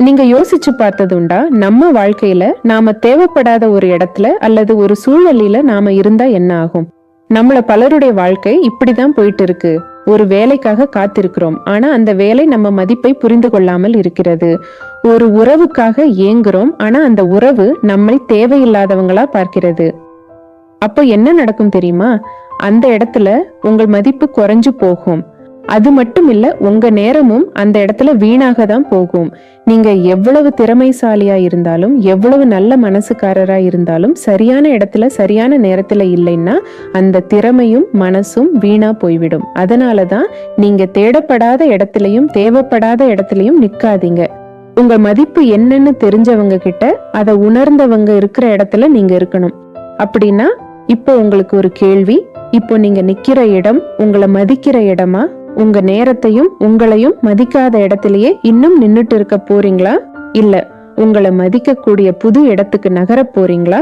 நீங்க யோசிச்சு பார்த்ததுண்டா? நம்ம வாழ்க்கையில நாம தேவைப்படாத ஒரு இடத்துல அல்லது ஒரு சூழ்நிலையில நாம இருந்தா என்ன ஆகும்? நம்மள பலருடைய வாழ்க்கை இப்படிதான் போயிட்டு இருக்கு. ஒரு வேலைக்காக காத்திருக்கிறோம். ஆனா அந்த வேலை நம்ம மதிப்பை புரிந்து கொள்ளாமல் இருக்கிறது. ஒரு உறவுக்காக ஏங்குறோம். ஆனா அந்த உறவு நம்மை தேவையில்லாதவங்களா பார்க்கிறது. அப்ப என்ன நடக்கும் தெரியுமா? அந்த இடத்துல உங்கள் மதிப்பு குறைஞ்சு போகும். அது மட்டும் இல்ல, உங்க நேரமும் அந்த இடத்துல வீணாக தான் போகும். நீங்க எவ்வளவு திறமைசாலியா இருந்தாலும், எவ்வளவு நல்ல மனசுக்காரரா இருந்தாலும், சரியான இடத்துல சரியான நேரத்துல இல்லைன்னா அந்த திறமையும் மனசும் வீணா போய்விடும். அதனாலதான் நீங்க தேடப்படாத இடத்துலயும் தேவைப்படாத இடத்துலயும் நிக்காதீங்க. உங்க மதிப்பு என்னன்னு தெரிஞ்சவங்க கிட்ட அதை உணர்ந்தவங்க இருக்கிற இடத்துல நீங்க இருக்கணும். அப்படின்னா இப்போ உங்களுக்கு ஒரு கேள்வி. இப்போ நீங்க நிக்கிற இடம் உங்களை மதிக்கிற இடமா? உங்க நேரத்தையும் உங்களையும் மதிக்காத இடத்திலேயே இன்னும் நின்னுட்டு இருக்க போறீங்களா? இல்ல உங்களை மதிக்கக்கூடிய புது இடத்துக்கு நகர போறீங்களா?